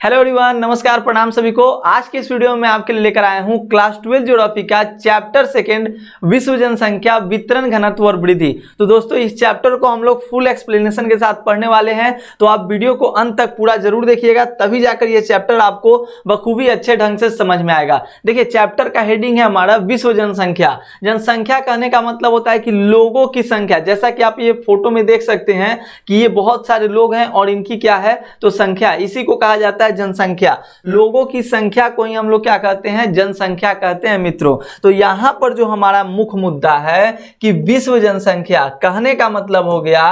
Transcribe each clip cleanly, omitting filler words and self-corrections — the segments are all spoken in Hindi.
हेलो एवरीवन, नमस्कार, प्रणाम सभी को। आज के इस वीडियो में आपके लिए लेकर आया हूं क्लास 12 ज्योग्राफी का चैप्टर सेकंड विश्व जनसंख्या वितरण घनत्व और वृद्धि। तो दोस्तों इस चैप्टर को हम लोग फुल एक्सप्लेनेशन के साथ पढ़ने वाले हैं, तो आप वीडियो को अंत तक पूरा जरूर देखिएगा, तभी जाकर ये चैप्टर आपको बखूबी अच्छे ढंग से समझ में आएगा। देखिए चैप्टर का हेडिंग है हमारा विश्व जनसंख्या। जनसंख्या कहने का मतलब होता है कि लोगों की संख्या। जैसा कि आप ये फोटो में देख सकते हैं कि ये बहुत सारे लोग हैं और इनकी क्या है तो संख्या, इसी को कहा जाता है जनसंख्या। लोगों की संख्या को ही हम लोग क्या कहते हैं, जनसंख्या कहते हैं मित्रों। तो यहां पर जो हमारा मुख्य मुद्दा है कि विश्व जनसंख्या, कहने का मतलब हो गया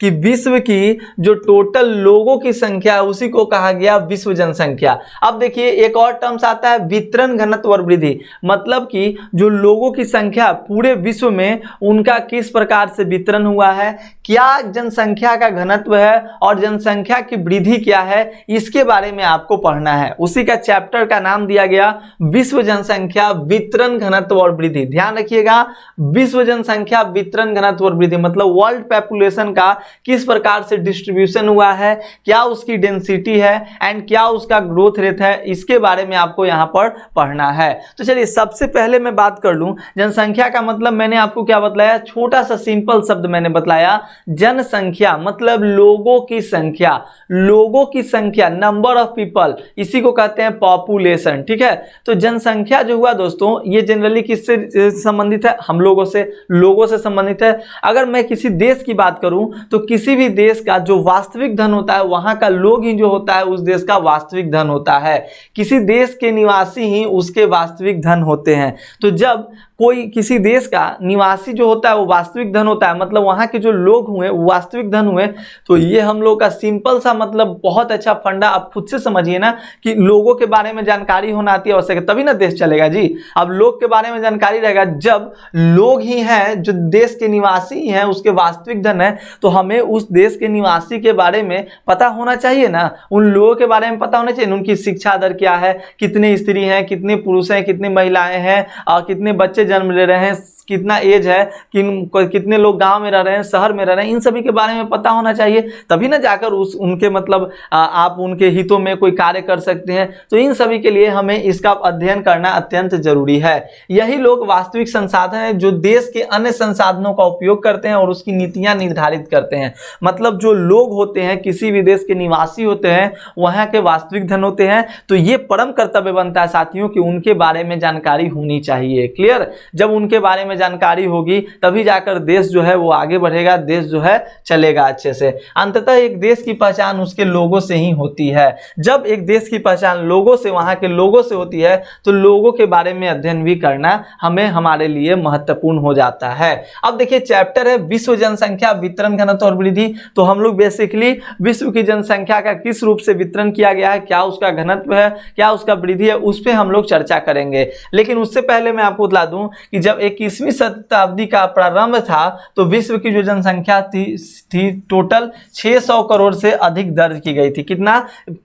कि विश्व की जो टोटल लोगों की संख्या है उसी को कहा गया विश्व जनसंख्या। अब देखिए एक और टर्म्स आता है वितरण घनत्व और वृद्धि, मतलब कि जो लोगों की संख्या पूरे विश्व में उनका किस प्रकार से वितरण हुआ है, क्या जनसंख्या का घनत्व है और जनसंख्या की वृद्धि क्या है, इसके बारे में आपको पढ़ना है। उसी का चैप्टर का नाम दिया गया विश्व जनसंख्या वितरण घनत्व और वृद्धि। ध्यान रखिएगा, विश्व जनसंख्या वितरण घनत्व और वृद्धि मतलब वर्ल्ड पॉपुलेशन का किस प्रकार से डिस्ट्रीब्यूशन हुआ है, क्या उसकी डेंसिटी है एंड क्या उसका ग्रोथ रेट है, इसके बारे में आपको यहां पर पढ़ना है। तो चलिए सबसे पहले मैं बात कर लूं जनसंख्या का मतलब। मैंने आपको क्या बतलाया, छोटा सा सिंपल शब्द मैंने बतलाया, जनसंख्या मतलब लोगों की संख्या। लोगों की संख्या, नंबर ऑफ पीपल, इसी को कहते हैं पॉपुलेशन। ठीक है, तो जनसंख्या जो हुआ दोस्तों ये जनरली किससे संबंधित है, हम लोगों से, लोगों से संबंधित है। अगर मैं किसी देश की बात करूं तो किसी भी देश का जो वास्तविक धन होता है, वहां का लोग ही जो होता है उस देश का वास्तविक धन होता है। किसी देश के निवासी ही उसके वास्तविक धन होते हैं। तो जब कोई किसी देश का निवासी जो होता है वो वास्तविक धन होता है, मतलब वहां के जो लोग हुए वो वास्तविक धन हुए। तो ये हम लोग का सिंपल सा मतलब बहुत अच्छा फंडा आप खुद से समझिए ना कि लोगों के बारे में जानकारी होना आती है आवश्यक है, तभी ना देश चलेगा जी। अब लोग के बारे में जानकारी रहेगा, जब लोग ही हैं जो देश के निवासी हैं उसके वास्तविक धन है, तो हमें उस देश के निवासी के बारे में पता होना चाहिए ना, उन लोगों के बारे में पता होना चाहिए, उनकी शिक्षा दर क्या है, कितने स्त्री हैं, कितने पुरुष हैं, कितनी महिलाएं हैं और कितने बच्चे जन्म ले रहे हैं, कितना एज है, कितने लोग गांव में रह रहे हैं, शहर में रह रहे हैं, इन सभी के बारे में पता होना चाहिए, तभी ना जाकर उनके मतलब आप उनके हितों में कोई कार्य कर सकते हैं। तो इन सभी के लिए हमें इसका अध्ययन करना अत्यंत जरूरी है। यही लोग वास्तविक संसाधन है जो देश के अन्य संसाधनों का उपयोग करते हैं और उसकी नीतियां निर्धारित करते हैं। मतलब जो लोग होते हैं किसी भी देश के निवासी होते हैं, वहां के वास्तविक धन होते हैं। तो ये परम कर्तव्य बनता है साथियों कि उनके बारे में जानकारी होनी चाहिए। क्लियर, जब उनके बारे में जानकारी होगी तभी जाकर देश जो है वो आगे बढ़ेगा, देश जो है चलेगा अच्छे से। अंततः एक देश की पहचान उसके लोगों से ही होती है। जब एक देश की पहचान लोगों से, वहां के लोगों से होती है, तो लोगों के बारे में अध्ययन भी करना हमें हमारे लिए महत्वपूर्ण हो जाता है। अब देखिए चैप्टर है विश्व जनसंख्या वितरण घनत्व और वृद्धि। तो हम लोग बेसिकली विश्व की जनसंख्या का किस रूप से वितरण किया गया है, क्या उसका घनत्व है, क्या उसका वृद्धि है, उस पर हम लोग चर्चा करेंगे। लेकिन उससे पहले मैं आपको बता दूं कि जब 21वीं शताब्दी का प्रारंभ था तो विश्व की जो जनसंख्या थी टोटल 600 करोड़ से अधिक दर्ज की गई थी। कितना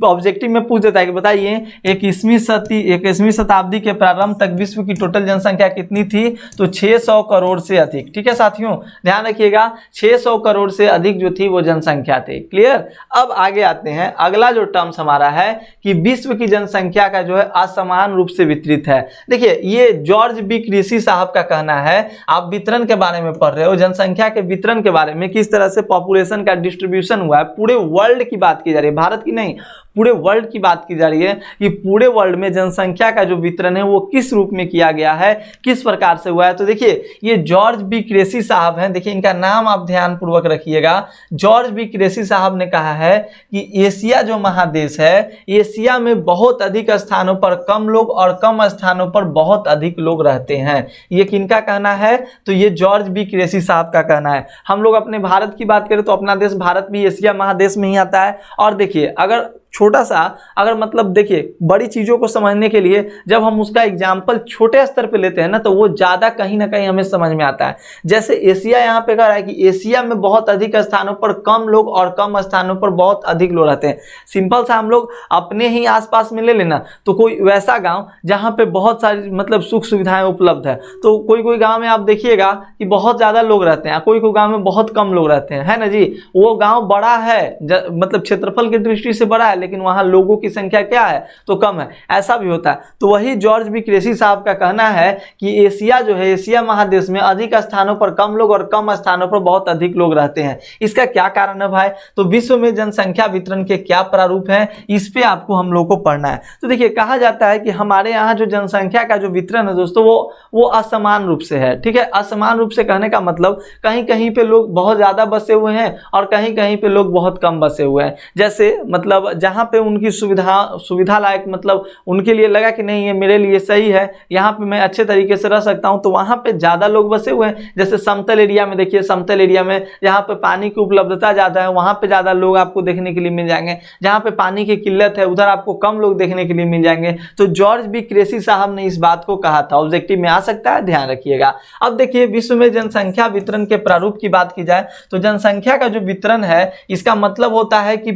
ऑब्जेक्टिव में पूछ देता है कि बताइए 21वीं शताब्दी के प्रारंभ तक विश्व की टोटल जनसंख्या कितनी थी, तो 600 करोड़ से अधिक। ठीक है साथियों, ध्यान रखिएगा 600 करोड़ से अधिक जो थी वो जनसंख्या थी। क्लियर, अब आगे आते हैं। अगला जो टर्म्स हमारा है कि विश्व की जनसंख्या का जो है असमान रूप से वितरित है। देखिए ये जॉर्ज बी क्रीसी साहब का कहना है। आप वितरण के बारे में पढ़ रहे हो, जनसंख्या के वितरण के बारे में, किस तरह से पॉपुलेशन का डिस्ट्रीब्यूशन हुआ है, पूरे वर्ल्ड की बात की जा रही है, भारत की नहीं, पूरे वर्ल्ड की बात की जा रही है कि पूरे वर्ल्ड में जनसंख्या का जो वितरण है वो किस रूप में किया गया है, किस प्रकार से हुआ है। तो देखिए ये जॉर्ज बी क्रेसी साहब हैं, देखिए इनका नाम आप ध्यान पूर्वक रखिएगा। जॉर्ज बी क्रेसी साहब ने कहा है कि एशिया जो महादेश है, एशिया में बहुत अधिक स्थानों पर कम लोग और कम स्थानों पर बहुत अधिक लोग रहते हैं। ये किनका कहना है, तो ये जॉर्ज बी क्रेसी साहब का कहना है। हम लोग अपने भारत की बात करें तो अपना देश भारत भी एशिया महादेश में ही आता है। और देखिए अगर छोटा सा अगर मतलब देखिए बड़ी चीज़ों को समझने के लिए जब हम उसका एग्जाम्पल छोटे स्तर पे लेते हैं ना तो वो ज़्यादा कहीं ना कहीं हमें समझ में आता है। जैसे एशिया यहाँ पे कह रहा है कि एशिया में बहुत अधिक स्थानों पर कम लोग और कम स्थानों पर बहुत अधिक लोग रहते हैं। सिंपल सा हम लोग अपने ही आसपास में ले लेना तो कोई वैसा गाँव जहाँ पे बहुत सारी मतलब सुख सुविधाएं उपलब्ध है, तो कोई कोई गाँव में आप देखिएगा कि बहुत ज़्यादा लोग रहते हैं, कोई कोई गाँव में बहुत कम लोग रहते हैं, है ना जी। वो गाँव बड़ा है मतलब क्षेत्रफल की दृष्टि से बड़ा है लेकिन वहाँ लोगों की संख्या क्या है तो कम है, ऐसा भी होता है। तो वही जॉर्ज बी क्रेसी साहब का कहना है कि एशिया जो है, एशिया महादेश में अधिक स्थानों पर कम लोग और कम स्थानों पर बहुत अधिक लोग रहते हैं। इसका क्या कारण है भाई? तो विश्व में जनसंख्या वितरण के क्या प्रारूप हैं, इस पे आपको हम लोग को पढ़ना है। तो देखिए कहा जाता है कि हमारे यहाँ जो जनसंख्या का जो वितरण है दोस्तों वो असमान रूप से है। ठीक है, असमान रूप से कहने का मतलब कहीं कहीं पे लोग बहुत ज्यादा बसे हुए हैं और कहीं कहीं पे लोग बहुत कम बसे हुए हैं। जैसे मतलब जहां पे उनकी सुविधा लायक, मतलब उनके लिए लगा कि नहीं ये मेरे लिए सही है, यहाँ पे मैं अच्छे तरीके से रह सकता हूं, तो वहां पे ज्यादा लोग बसे हुए हैं। जैसे समतल एरिया में, देखिए समतल एरिया में जहाँ पे पानी की उपलब्धता ज्यादा है वहां पे ज्यादा लोग आपको देखने के लिए मिल जाएंगे। जहाँ पे पानी की किल्लत है उधर आपको कम लोग देखने के लिए मिल जाएंगे। तो जॉर्ज बी क्रेसी साहब ने इस बात को कहा था, ऑब्जेक्टिव में आ सकता है, ध्यान रखिएगा। अब देखिए विश्व में जनसंख्या वितरण के प्रारूप की बात की जाए तो जनसंख्या का जो वितरण है इसका मतलब होता है कि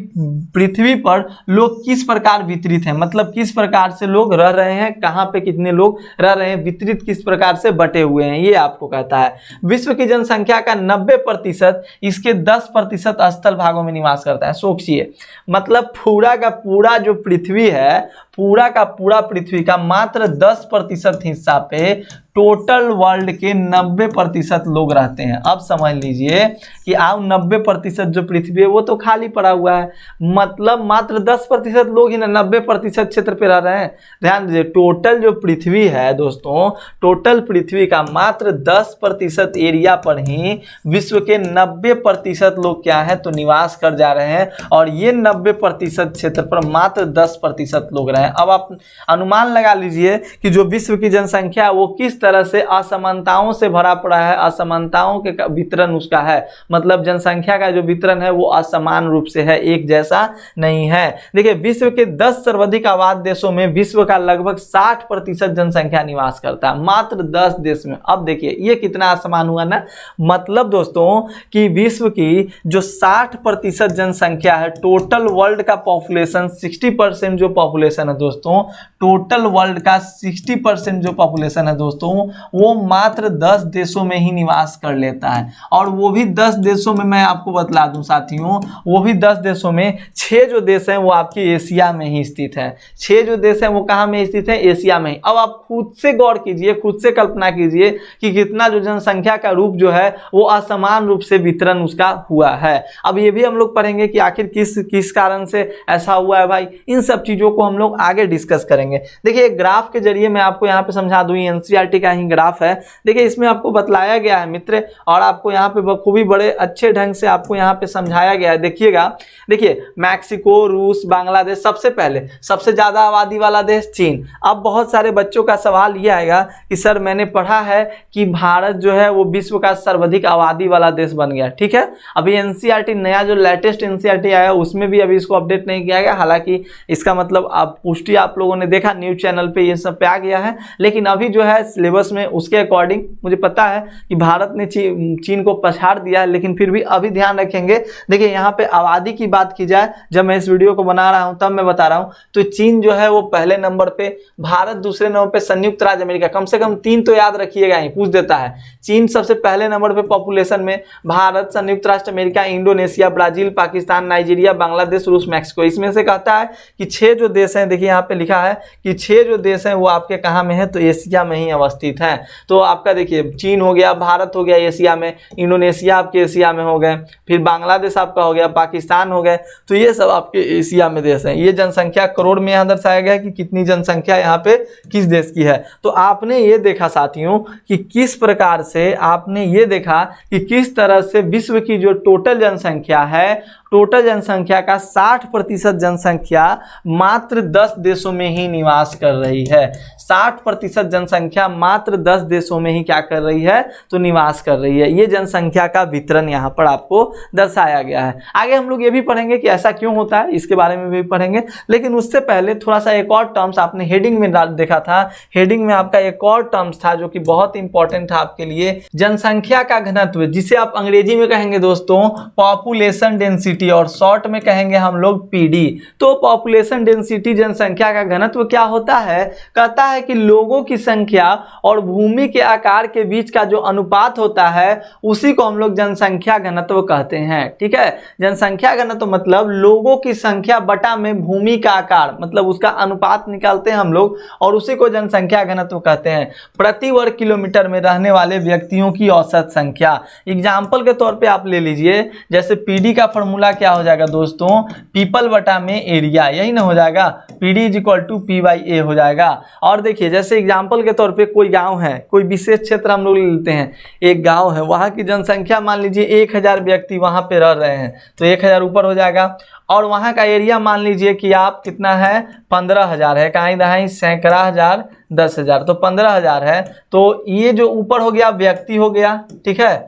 पृथ्वी पर लोग किस प्रकार वितरित हैं, मतलब किस प्रकार से लोग रह रहे हैं, कहां पे कितने लोग रह रहे हैं, वितरित किस प्रकार से बटे हुए हैं, ये आपको कहता है। विश्व की जनसंख्या का 90% इसके 10% स्थल भागों में निवास करता है। सोचिए, मतलब पूरा का पूरा जो पृथ्वी है, पूरा का पूरा पृथ्वी का मात्र 10% हिस्सा पे टोटल वर्ल्ड के 90% लोग रहते हैं। अब समझ लीजिए कि आप 90% जो पृथ्वी है वो तो खाली पड़ा हुआ है, मतलब मात्र 10% लोग ही ना 90% क्षेत्र पे रह रहे हैं। ध्यान दीजिए, टोटल जो पृथ्वी है दोस्तों, टोटल पृथ्वी का मात्र 10% एरिया पर ही विश्व के 90% लोग क्या है तो निवास कर जा रहे हैं, और ये 90% क्षेत्र पर मात्र 10% लोग रहे हैं। अब आप अनुमान लगा लीजिए कि जो विश्व की जनसंख्या वो किस तरह से असमानताओं से भरा पड़ा है, असमानताओं के वितरण उसका है, मतलब जनसंख्या का जो वितरण है वो असमान रूप से है, एक जैसा नहीं है। देखिए विश्व के 10 सर्वाधिक आबाद देशों में विश्व का लगभग 60% जनसंख्या निवास करता है, मात्र 10 देश में। अब देखिए ये कितना असमान हुआ ना, मतलब दोस्तों कि विश्व की जो 60% जनसंख्या है, टोटल वर्ल्ड का पॉपुलेशन 60% जो पॉपुलेशन है दोस्तों, टोटल वर्ल्ड का 60% जो पॉपुलेशन है दोस्तों वो मात्र 10 देशों में ही निवास कर लेता है। और वो भी 10 देशों में मैं आपको बतला दूं साथियों, वो भी 10 देशों में 6 जो देश हैं वो आपके एशिया में ही स्थित है। 6 जो देश हैं वो कहाँ में स्थित है? एशिया में ही। अब आप खुद से गौर कीजिए, खुद से कल्पना कीजिए कि कितना जो जनसंख्या का रूप जो है वो असमान रूप से वितरण उसका हुआ है। अब ये भी हम लोग पढ़ेंगे कि आखिर किस कारण से ऐसा हुआ है भाई, इन सब चीजों को हम लोग आगे डिस्कस करेंगे। देखिए एक ग्राफ के जरिए मैं आपको यहाँ पे समझा दूं, एनसीईआरटी का ही ग्राफ है। देखिए इसमें आपको बतलाया गया है मित्र, और आपको यहाँ पे बखूबी बड़े अच्छे ढंग से आपको यहाँ पे समझाया गया है। देखिएगा, देखिए मैक्सिको, रूस, बांग्लादेश, सबसे पहले सबसे ज्यादा आबादी वाला देश चीन। अब बहुत सारे बच्चों का सवाल ये आएगा कि सर मैंने पढ़ा है कि भारत जो है वो विश्व का सर्वाधिक आबादी वाला देश बन गया। ठीक है, अभी एनसीईआरटी नया जो लेटेस्ट एनसीईआरटी आया उसमें भी अभी इसको अपडेट नहीं किया गया, हालांकि इसका मतलब आप पुष्टि आप लोगों ने देखा न्यूज चैनल पे ये सब पे आ गया है, लेकिन अभी जो है सिलेबस में उसके अकॉर्डिंग मुझे पता है कि भारत ने चीन को पछाड़ दिया है, लेकिन फिर भी अभी ध्यान रखेंगे। देखिए यहाँ पे आबादी की बात की जाए, जब मैं इस वीडियो को बना रहा हूँ तब मैं बता रहा हूँ, तो चीन जो है वो पहले नंबर पे, भारत दूसरे नंबर पे, संयुक्त राज्य अमेरिका, कम से कम 3 तो याद रखिएगा, ही पूछ देता है। चीन सबसे पहले नंबर पे पॉपुलेशन में, भारत, संयुक्त राष्ट्र America, Indonesia, Brazil, Pakistan, Nigeria, Bangladesh, रूस, मैक्सिको। इसमें से कहता है कि 6 जो देश हैं, देखिए यहाँ पे लिखा है कि 6 जो देश हैं वो आपके कहाँ में है तो एशिया में ही अवस्थित हैं। तो आपका देखिए चीन हो गया, भारत हो गया एशिया में, इंडोनेशिया आपके एशिया में हो गए, फिर बांग्लादेश आपका हो गया, पाकिस्तान हो गए, तो ये सब आपके एशिया में देश हैं। ये जनसंख्या करोड़ में यहाँ दर्शाया गया कि कितनी जनसंख्या यहाँ पे किस देश की है। तो आपने ये देखा साथियों कि किस प्रकार से आपने ये देखा कि किस तरह से विश्व की जो टोटल जनसंख्या है, टोटल जनसंख्या का 60% जनसंख्या मात्र 10 देशों में ही निवास कर रही है। 60% जनसंख्या मात्र 10 देशों में ही क्या कर रही है तो निवास कर रही है। ये जनसंख्या का वितरण यहाँ पर आपको दर्शाया गया है। आगे हम लोग ये भी पढ़ेंगे कि ऐसा क्यों होता है, इसके बारे में भी पढ़ेंगे, लेकिन उससे पहले थोड़ा सा एक और टर्म्स आपने हेडिंग में देखा था। हेडिंग में आपका एक और टर्म्स था जो कि बहुत इंपॉर्टेंट था आपके लिए, जनसंख्या का घनत्व, जिसे आप अंग्रेजी में कहेंगे दोस्तों पॉपुलेशन डेंसिटी, और शॉर्ट में कहेंगे हम लोग पीडी। तो पॉपुलेशन डेंसिटी, जनसंख्या का घनत्व क्या होता है? कहता है है कि लोगों की संख्या और भूमि के आकार के बीच का जो अनुपात होता है उसी को हम लोग जनसंख्या घनत्व कहते हैं। ठीक है, जनसंख्या घनत्व मतलब लोगों की संख्या बटा में भूमि का आकार, मतलब उसका अनुपात निकालते हैं हम लोग और उसी को जनसंख्या घनत्व कहते हैं। प्रति वर्ग किलोमीटर में रहने वाले व्यक्तियों की औसत संख्या। एग्जाम्पल के तौर पे आप ले लीजिए, जैसे पीडी का फॉर्मूला क्या हो जाएगा दोस्तों, पीपल बटा में एरिया, यही ना हो जाएगा, PD is equal to P by A हो जाएगा। और देखिए जैसे एग्जाम्पल के तौर पे कोई गांव है, कोई विशेष क्षेत्र हम लोग लेते हैं, एक गांव है, वहां की जनसंख्या मान लीजिए 1000 व्यक्ति वहां पे रह रहे हैं, तो 1000 ऊपर हो जाएगा। और वहां का एरिया मान लीजिए कि आप कितना है, 15,000 है, कहीं दहाई सैकड़ा हजार 10,000, तो 15,000 है। तो ये जो ऊपर हो गया व्यक्ति हो गया, ठीक है,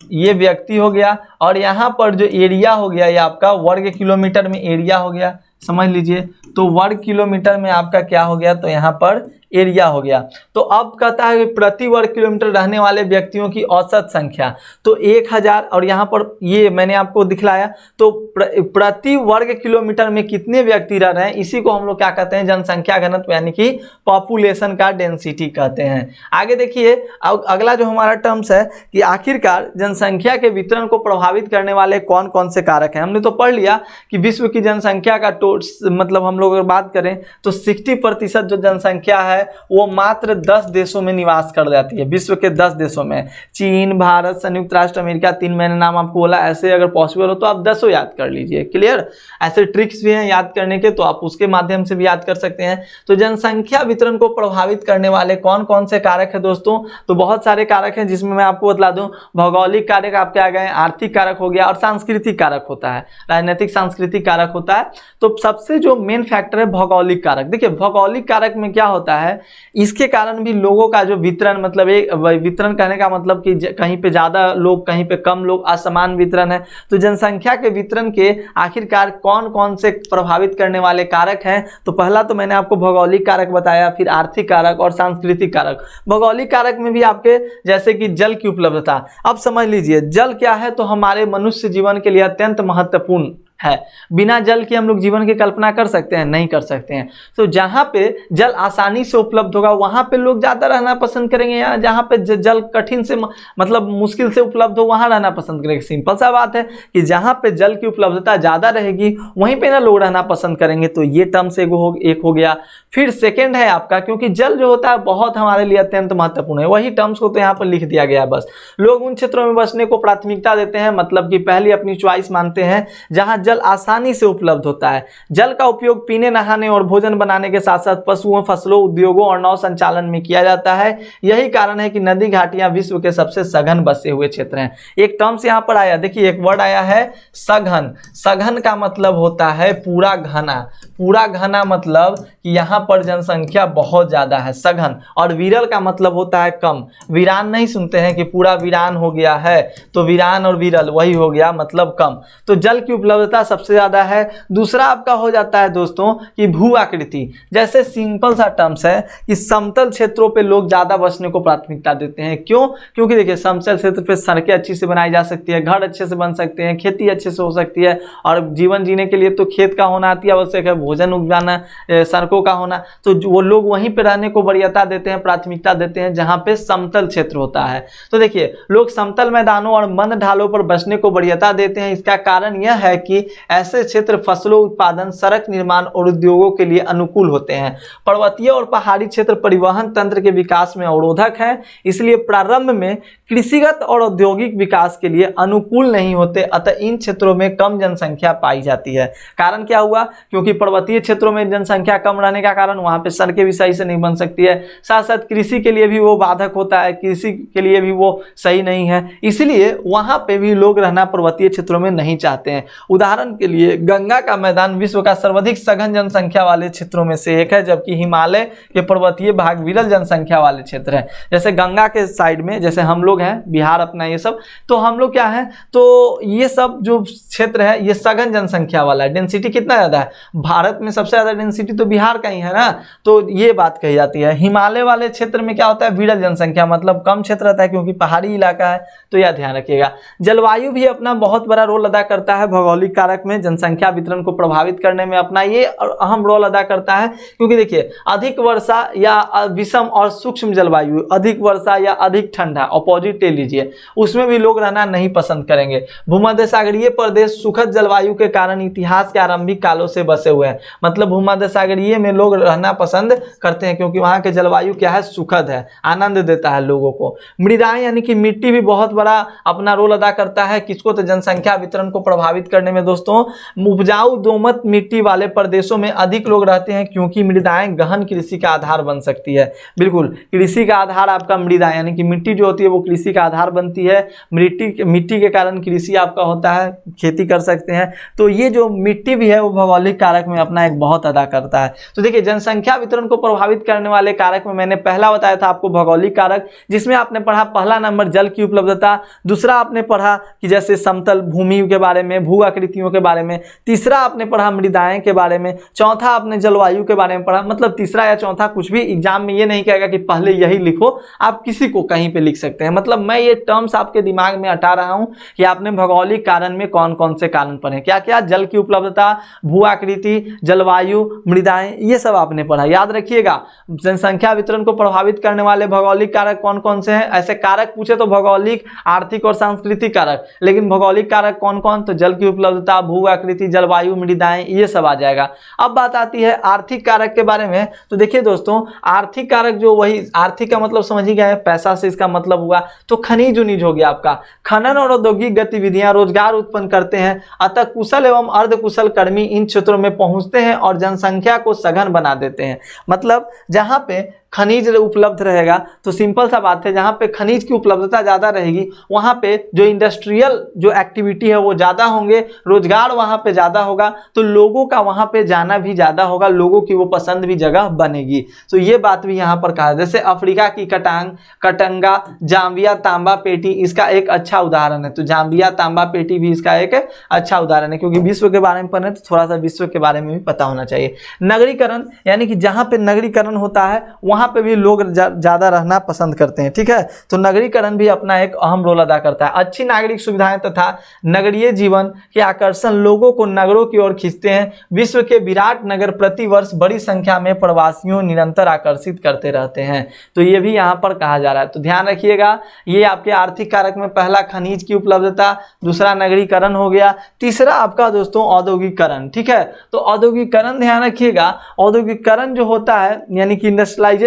ये व्यक्ति हो गया, और यहाँ पर जो एरिया हो गया ये आपका वर्ग किलोमीटर में एरिया हो गया, समझ लीजिए। तो वर्ग किलोमीटर में आपका क्या हो गया, तो यहाँ पर एरिया हो गया। तो अब कहता है कि प्रति वर्ग किलोमीटर रहने वाले व्यक्तियों की औसत संख्या, तो 1000, और यहाँ पर ये मैंने आपको दिखलाया, तो प्रति वर्ग किलोमीटर में कितने व्यक्ति रह रहे हैं, इसी को हम लोग क्या कहते हैं, जनसंख्या घनत्व, यानी कि पॉपुलेशन का डेंसिटी कहते हैं। आगे देखिए अगला जो हमारा टर्म्स है कि आखिरकार जनसंख्या के वितरण को प्रभावित करने वाले कौन कौन से कारक हैं। हमने तो पढ़ लिया कि विश्व की जनसंख्या का मतलब हम लोग अगर बात करें तो 60% जो जनसंख्या है वो मात्र 10 देशों में निवास कर जाती है, विश्व के 10 देशों में, चीन, भारत, संयुक्त राष्ट्र अमेरिका, 3 मैंने नाम आपको बोला, ऐसे अगर पॉसिबल हो तो आप 10 याद कर लीजिए। क्लियर, ऐसे ट्रिक्स भी हैं याद करने के, तो आप उसके माध्यम से भी याद कर सकते हैं। तो जनसंख्या वितरण को प्रभावित करने वाले कौन कौन से कारक है दोस्तों, तो बहुत सारे कारक हैं, जिसमें मैं आपको बता दूं, भौगोलिक कारक आपके आ गए, आर्थिक कारक हो गया, और सांस्कृतिक कारक होता है, राजनीतिक सांस्कृतिक कारक होता है। तो सबसे जो मेन फैक्टर है भौगोलिक कारक। देखिए भौगोलिक कारक में क्या होता है, इसके कारण भी लोगों का जो वितरण, मतलब एक वितरण कहने का मतलब कि कहीं पे ज्यादा लोग, कहीं पे कम लोग, असमान वितरण है। तो जनसंख्या के वितरण के आखिरकार कौन कौन से प्रभावित करने वाले कारक हैं, तो पहला तो मैंने आपको भौगोलिक कारक बताया, फिर आर्थिक कारक और सांस्कृतिक कारक। भौगोलिक कारक में भी आपके जैसे कि जल की उपलब्धता। अब समझ लीजिए जल क्या है, तो हमारे मनुष्य जीवन के लिए अत्यंत महत्वपूर्ण है। बिना जल के हम लोग जीवन की कल्पना कर सकते हैं, नहीं कर सकते हैं। तो जहां पे जल आसानी से उपलब्ध होगा वहां पे लोग ज्यादा रहना पसंद करेंगे, या जहां पे जल कठिन से मतलब मुश्किल से उपलब्ध हो वहां रहना पसंद करेंगे। सिंपल सा बात है कि जहां पे जल की उपलब्धता ज्यादा रहेगी वहीं पे ना लोग रहना पसंद करेंगे। तो ये टर्म्स एक हो गया। फिर सेकेंड है आपका, क्योंकि जल जो होता है बहुत हमारे लिए अत्यंत महत्वपूर्ण है, वही टर्म्स को तो यहाँ पर लिख दिया गया है। बस लोग उन क्षेत्रों में बसने को प्राथमिकता देते हैं, मतलब कि पहली अपनी चॉइस मानते हैं जहां जल आसानी से उपलब्ध होता है। जल का उपयोग पीने, नहाने और भोजन बनाने के साथ साथ पशुओं, फसलों, उद्योगों और नौ संचालन में किया जाता है। यही कारण है कि नदी घाटियां विश्व के सबसे सघन बसे हुए क्षेत्र हैं। एक टर्म्स यहां पर आया, देखिए एक वर्ड आया है सघन। सघन का मतलब होता है पूरा घना। पूरा घना मतलब कि यहां पर जनसंख्या बहुत ज्यादा है, सघन। और विरल का मतलब होता है कम। वीरान नहीं सुनते हैं कि पूरा वीरान हो गया है, तो वीरान और विरल वही हो गया, मतलब कम। तो जल की उपलब्धता सबसे ज्यादा है। दूसरा आपका हो जाता है दोस्तों कि भू आकृति। जैसे सिंपल सा टर्म्स है कि समतल क्षेत्रों पे लोग ज्यादा बसने को प्राथमिकता देते हैं। क्यों? क्योंकि देखिए समतल क्षेत्र पे सड़कें अच्छी से बनाई जा सकती है, घर अच्छे से बन सकते हैं, खेती अच्छे से हो सकती है, और जीवन जीने के लिए तो खेत का होना अति आवश्यक है, भोजन उगाना, सड़कों का होना। तो वो लोग वहीं पे रहने को वरीयता देते हैं, प्राथमिकता देते हैं जहां पे समतल क्षेत्र होता है। तो देखिए लोग समतल मैदानों और मंद ढालों पर बसने को वरीयता देते हैं। इसका कारण यह है कि ऐसे क्षेत्र फसलों उत्पादन, सड़क निर्माण और उद्योगों के लिए अनुकूल होते हैं। पर्वतीय और पहाड़ी क्षेत्र परिवहन तंत्र के विकास में अवरोधक है, इसलिए प्रारंभ में कृषिगत और औद्योगिक विकास के लिए अनुकूल नहीं होते। अतः इन क्षेत्रों में कम जनसंख्या पाई जाती है। कारण क्या हुआ? क्योंकि पर्वतीय क्षेत्रों में जनसंख्या कम रहने का कारण वहां पे सड़कें भी सही से नहीं बन सकती है, साथ साथ कृषि के लिए भी वो बाधक होता है, कृषि के लिए भी वो सही नहीं है, इसलिए वहां पे भी लोग रहना पर्वतीय क्षेत्रों में नहीं चाहते हैं। उदाहरण के लिए गंगा का मैदान विश्व का सर्वाधिक सघन जनसंख्या वाले क्षेत्रों में से एक है, जबकि हिमालय के पर्वतीय भाग विरल जनसंख्या वाले क्षेत्र है। जैसे गंगा के साइड में जैसे हम लोग हैं, बिहार अपना ये सब, तो हम लोग क्या है, तो ये सब जो क्षेत्र है ये सघन जनसंख्या वाला है। डेंसिटी कितना ज्यादा है? भारत में सबसे ज्यादा डेंसिटी तो बिहार का ही है ना, तो ये बात कही जाती है। हिमालय वाले क्षेत्र में क्या होता है? विरल जनसंख्या, मतलब कम क्षेत्र रहता है क्योंकि पहाड़ी इलाका है, तो यह ध्यान रखिएगा। जलवायु भी अपना बहुत बड़ा रोल अदा करता है भौगोलिक कारक में जनसंख्या वितरण को प्रभावित करने में अपना ये अहम रोल अदा करता है। क्योंकि देखिए अधिक वर्षा या विषम और सूक्ष्म जलवायु, अधिक वर्षा या अधिक ठंडा, अपोजिट ले लीजिए, उसमें भी लोग रहना नहीं पसंद करेंगे। भूमध्य सागरीय प्रदेश सुखद जलवायु के कारण इतिहास के आरंभिक कालों से बसे हुए हैं। मतलब भूमध्य सागरीय में लोग रहना पसंद करते हैं क्योंकि वहाँ के जलवायु क्या है, सुखद है, आनंद देता है लोगों को। मृदाएं यानी कि मिट्टी भी बहुत बड़ा अपना रोल अदा करता है। किसको? तो जनसंख्या वितरण को प्रभावित करने में दोस्तों। उपजाऊ दोमट मिट्टी वाले प्रदेशों में अधिक लोग रहते हैं क्योंकि मृदाएं गहन कृषि का आधार बन सकती है। बिल्कुल, कृषि का आधार आपका मृदा यानी कि मिट्टी जो होती है वो कृषि का आधार बनती है। मिट्टी के कारण कृषि आपका होता है, खेती कर सकते हैं। तो ये जो मिट्टी भी है वो भौगोलिक कारक में अपना एक बहुत अदा करता है। तो देखिए जनसंख्या वितरण को प्रभावित करने वाले कारक में मैंने पहला बताया था आपको भौगोलिक कारक, जिसमें आपने पढ़ा पहला नंबर जल की उपलब्धता, दूसरा आपने पढ़ा कि जैसे समतल भूमि के बारे में, भू आकृतियों के बारे में, तीसरा आपने पढ़ा मृदाएं के बारे में, चौथा आपने जलवायु के बारे में पढ़ा। मतलब तीसरा या चौथा कुछ भी एग्जाम में ये नहीं कहेगा कि पहले यही लिखो, आप किसी को कहीं पे लिख सकते हैं। मतलब मैं ये टर्म्स आपके दिमाग में हटा रहा हूं कि आपने भौगोलिक कारण में कौन कौन से कारण पढ़े, क्या क्या, जल की उपलब्धता, भू आकृति, जलवायु, मृदाएं, ये सब आपने पढ़ा। याद रखिएगा जनसंख्या वितरण को प्रभावित करने वाले भौगोलिक कारक कौन कौन से हैं। ऐसे कारक पूछे तो भौगोलिक, आर्थिक और सांस्कृतिक कारक, लेकिन भौगोलिक कारक कौन कौन? तो जल की उपलब्धता, भू आकृति, जलवायु, मृदाएं, ये सब आ जाएगा। अब बात आती है आर्थिक कारक के बारे में। तो देखिए दोस्तों आर्थिक कारक जो, वही आर्थिक का मतलब समझ ही गए, पैसा से इसका मतलब हुआ। तो खनिज उनिज हो गया आपका, खनन और औद्योगिक गतिविधियां रोजगार उत्पन्न करते हैं, अतः कुशल एवं अर्धकुशल कर्मी इन क्षेत्रों में पहुंचते हैं और जनसंख्या को सघन बना देते हैं। मतलब जहां पे खनिज उपलब्ध रहेगा तो सिंपल सा बात है, जहाँ पे खनिज की उपलब्धता ज़्यादा रहेगी वहाँ पे जो इंडस्ट्रियल जो एक्टिविटी है वो ज़्यादा होंगे, रोजगार वहाँ पे ज़्यादा होगा, तो लोगों का वहाँ पे जाना भी ज़्यादा होगा, लोगों की वो पसंद भी जगह बनेगी। तो ये बात भी यहाँ पर कहा है। जैसे अफ्रीका की कटंगा, जाम्बिया तांबा पेटी इसका एक अच्छा उदाहरण है। तो जाम्बिया तांबा पेटी भी इसका एक अच्छा उदाहरण है, क्योंकि विश्व के बारे में पढ़ने तो थोड़ा सा विश्व के बारे में भी पता होना चाहिए। नगरीकरण यानी कि जहाँ पे नगरीकरण होता है वहाँ पे भी लोग ज्यादा रहना पसंद करते हैं। ठीक है, तो नगरीकरण भी अपना एक अहम रोल अदा करता है। अच्छी नागरिक सुविधाएं तथा नगरीय जीवन के आकर्षण लोगों को नगरों की ओर खींचते हैं। विश्व के विराट नगर प्रति वर्ष बड़ी संख्या में प्रवासियों निरंतर आकर्षित करते रहते हैं। तो ये भी यहाँ पर कहा जा रहा है। तो ध्यान रखिएगा, ये आपके आर्थिक कारक में पहला खनिज की उपलब्धता, दूसरा नगरीकरण हो गया, तीसरा आपका दोस्तों औद्योगिकरण। ठीक है, तो औद्योगिकरण ध्यान रखिएगा, औद्योगिकरण जो होता है यानी कि इंडस्ट्रियलाइजेशन,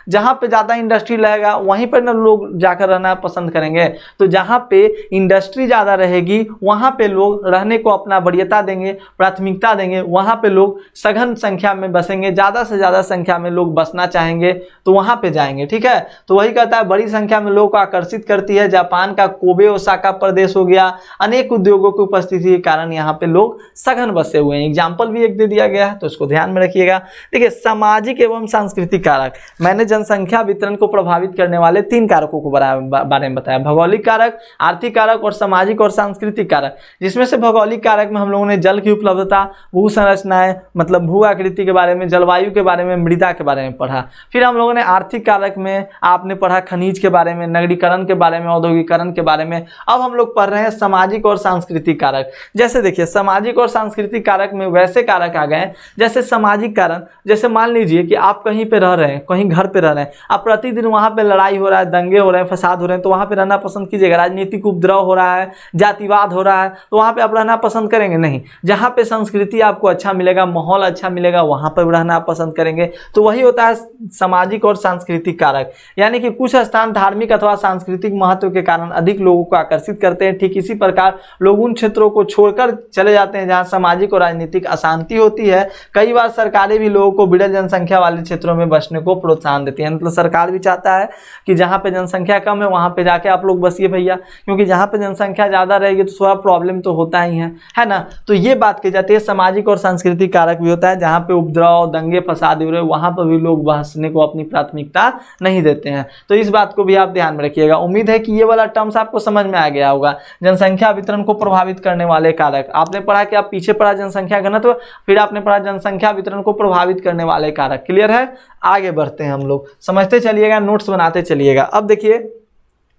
जहां पे ज्यादा इंडस्ट्री रहेगा वहीं पर ना लोग जाकर रहना पसंद करेंगे। तो जहां पे इंडस्ट्री ज्यादा रहेगी वहां पे लोग रहने को अपना वरीयता देंगे, प्राथमिकता देंगे, वहां पे लोग सघन संख्या में बसेंगे, ज्यादा से ज्यादा संख्या में लोग बसना चाहेंगे तो वहां पे जाएंगे। ठीक है, तो वही कहता है बड़ी संख्या में लोगों को आकर्षित करती है। जापान का कोबे ओसाका प्रदेश हो गया, अनेक उद्योगों की उपस्थिति के कारण यहाँ पे लोग सघन बसे हुए हैं। एग्जाम्पल भी एक दे दिया गया है तो इसको ध्यान में रखिएगा। देखिए सामाजिक एवं सांस्कृतिक कारक, मैंने जनसंख्या वितरण को प्रभावित करने वाले 3 कारकों को बारे में बताया, भौगोलिक कारक, आर्थिक कारक और सामाजिक और सांस्कृतिक कारक। जिसमें से भौगोलिक कारक में हम लोगों ने जल की उपलब्धता, भू संरचनाएं मतलब भू आकृति के बारे में, जलवायु के बारे में, मृदा के बारे में पढ़ा। फिर हम लोगों ने आर्थिक कारक में आपने पढ़ा खनिज के बारे में, नगरीकरण के बारे में, औद्योगिकरण के बारे में। अब हम लोग पढ़ रहे हैं सामाजिक और सांस्कृतिक कारक। जैसे देखिए सामाजिक और सांस्कृतिक कारक में वैसे कारक आ गए जैसे सामाजिक कारण, जैसे मान लीजिए कि आप कहीं पे रह रहे हैं, कहीं घर पे रह रहे हैं, अब प्रतिदिन वहां पे लड़ाई हो रहा है, दंगे हो रहे हैं, फसाद हो रहे हैं, तो वहां पे रहना पसंद कीजिएगा? राजनीतिक उपद्रव हो रहा है, जातिवाद हो रहा है, तो वहां पे आप रहना पसंद करेंगे? नहीं। जहां पे संस्कृति आपको अच्छा मिलेगा, माहौल अच्छा मिलेगा, वहां पर रहना पसंद करेंगे। तो वही होता है सामाजिक और सांस्कृतिक कारक, यानी कि कुछ स्थान धार्मिक अथवा सांस्कृतिक महत्व के कारण अधिक लोगों को आकर्षित करते हैं। ठीक इसी प्रकार लोग उन क्षेत्रों को छोड़कर चले जाते हैं जहां सामाजिक और राजनीतिक अशांति होती है। कई बार सरकारें भी लोगों को बिरल जनसंख्या वाले क्षेत्रों में बसने को प्रोत्साहन देती है। मतलब सरकार भी चाहता है कि जहां पे जनसंख्या कम है वहां पे जाके आप लोग बसिए भैया, क्योंकि जहां पे जनसंख्या ज्यादा रहेगी तो थोड़ा प्रॉब्लम तो होता ही है ना। तो ये बात की जाती है। सामाजिक और सांस्कृतिक कारक भी होता है, जहां पे उपद्रव, दंगे फसाद हो रहे वहां पर भी लोग बसने को अपनी प्राथमिकता नहीं देते हैं। तो इस बात को भी आप ध्यान में रखिएगा। उम्मीद है कि ये वाला टर्म्स आपको समझ में आ गया होगा। जनसंख्या वितरण को प्रभावित करने वाले कारक आपने पढ़ा कि आप पीछे पढ़ा जनसंख्या घनत्व, फिर आपने पढ़ा जनसंख्या वितरण को प्रभावित करने वाले कारक। क्लियर है? आगे बढ़ते हैं हम लोग, समझते चलिएगा, नोट्स बनाते चलिएगा। अब देखिए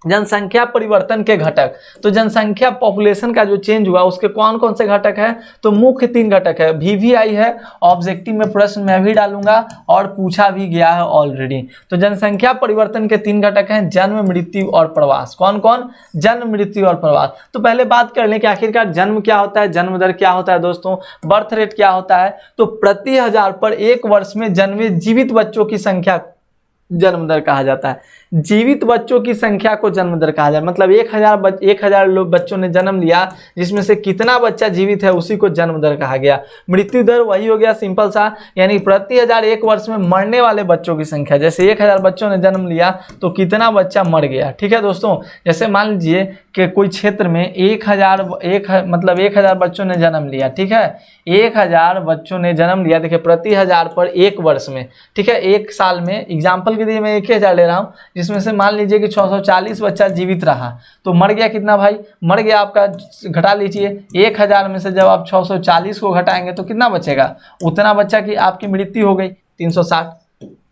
जनसंख्या परिवर्तन के घटक। तो जनसंख्या पॉपुलेशन का जो चेंज हुआ उसके कौन कौन से घटक है, तो मुख्य 3 घटक है। VVI है, ऑब्जेक्टिव में प्रश्न मैं भी डालूंगा और पूछा भी गया है ऑलरेडी। तो जनसंख्या परिवर्तन के 3 घटक हैं, जन्म, मृत्यु और प्रवास। कौन कौन, जन्म, मृत्यु और प्रवास। तो पहले बात कर लें कि आखिरकार जन्म क्या होता है, जन्म दर क्या होता है दोस्तों, बर्थ रेट क्या होता है। तो प्रति 1000 पर 1 वर्ष में जन्मे जीवित बच्चों की संख्या जन्म दर कहा जाता है। जीवित बच्चों की संख्या को जन्म दर कहा जाए, मतलब 1000 लोग बच्चों ने जन्म लिया, जिसमें से कितना बच्चा जीवित है उसी को जन्म दर कहा गया। मृत्यु दर वही हो गया सिंपल सा, यानी प्रति 1000 1 वर्ष में मरने वाले बच्चों की संख्या। जैसे 1000 बच्चों ने जन्म लिया तो कितना बच्चा मर गया। ठीक है दोस्तों, जैसे मान लीजिए कि कोई क्षेत्र में 1000 बच्चों ने जन्म लिया। ठीक है, 1000 बच्चों ने जन्म लिया, देखिए प्रति 1000 पर 1 वर्ष में। ठीक है, 1 साल में, एग्जाम्पल के लिए मैं 1000 ले रहा हूँ, जिसमें से मान लीजिए कि 640 बच्चा जीवित रहा, तो मर गया कितना भाई, मर गया आपका, घटा लीजिए 1000 में से जब आप 640 को घटाएंगे तो कितना बचेगा, उतना बच्चा कि आपकी मृत्यु हो गई 360।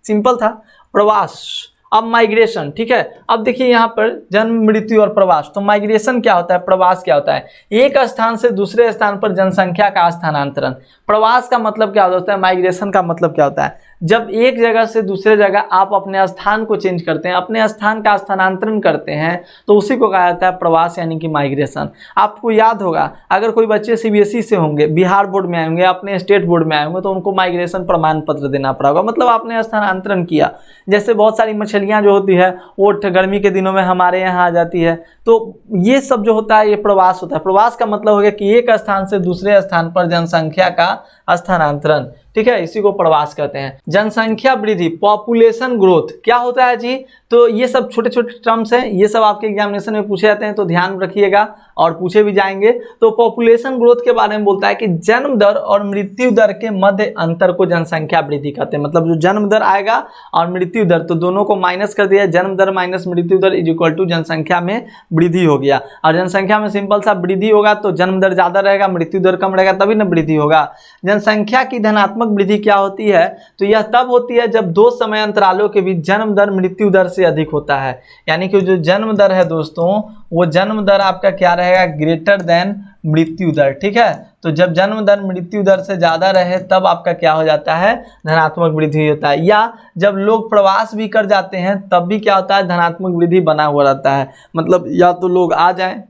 सिंपल था। प्रवास, अब माइग्रेशन। ठीक है, अब देखिए यहाँ पर जन्म, मृत्यु और प्रवास। तो माइग्रेशन क्या होता है, प्रवास क्या होता है, एक स्थान से दूसरे स्थान पर जनसंख्या का स्थानांतरण। प्रवास का मतलब क्या होता है, माइग्रेशन का मतलब क्या होता है, जब एक जगह से दूसरे जगह आप अपने स्थान को चेंज करते हैं, अपने स्थान का स्थानांतरण करते हैं, तो उसी को कहा जाता है प्रवास यानी कि माइग्रेशन। आपको याद होगा, अगर कोई बच्चे CBSE से होंगे, बिहार बोर्ड में आए होंगे, अपने स्टेट बोर्ड में आए होंगे, तो उनको माइग्रेशन प्रमाण पत्र देना पड़ा होगा, मतलब आपने स्थानांतरण किया। जैसे बहुत सारी मछलियाँ जो होती है वो गर्मी के दिनों में हमारे यहाँ आ जाती है, तो ये सब जो होता है ये प्रवास होता है। प्रवास का मतलब हो गया कि एक स्थान से दूसरे स्थान पर जनसंख्या का स्थानांतरण। ठीक है, इसी को प्रवास कहते हैं। जनसंख्या वृद्धि, पॉपुलेशन ग्रोथ क्या होता है जी, तो ये सब छोटे छोटे टर्म्स हैं, ये सब आपके एग्जामिनेशन में पूछे जाते हैं, तो ध्यान रखिएगा और पूछे भी जाएंगे। तो पॉपुलेशन ग्रोथ के बारे में बोलता है कि जन्म दर और मृत्यु दर के मध्य अंतर को जनसंख्या वृद्धि कहते हैं। मतलब जो जन्म दर आएगा और मृत्यु दर, तो दोनों को माइनस कर दिया, जन्म दर माइनस मृत्यु दर इज इक्वल टू जनसंख्या में वृद्धि हो गया। और जनसंख्या में सिंपल सा वृद्धि होगा तो जन्म दर ज्यादा रहेगा, मृत्यु दर कम रहेगा, तभी ना वृद्धि होगा। जनसंख्या की धनात्मक वृद्धि क्या होती है, तो यह तब होती है जब 2 समय अंतरालों के बीच जन्म दर मृत्यु दर से अधिक होता है। यानी कि जो जन्म दर है दोस्तों, वो जन्म दर आपका क्या रहेगा, ग्रेटर देन मृत्यु दर। ठीक है, तो जब जन्म दर मृत्यु दर से ज़्यादा रहे तब आपका क्या हो जाता है, धनात्मक वृद्धि होता है। या जब लोग प्रवास भी कर जाते हैं तब भी क्या होता है, धनात्मक वृद्धि बना हुआ रहता है। मतलब या तो लोग आ जाएं,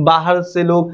बाहर से लोग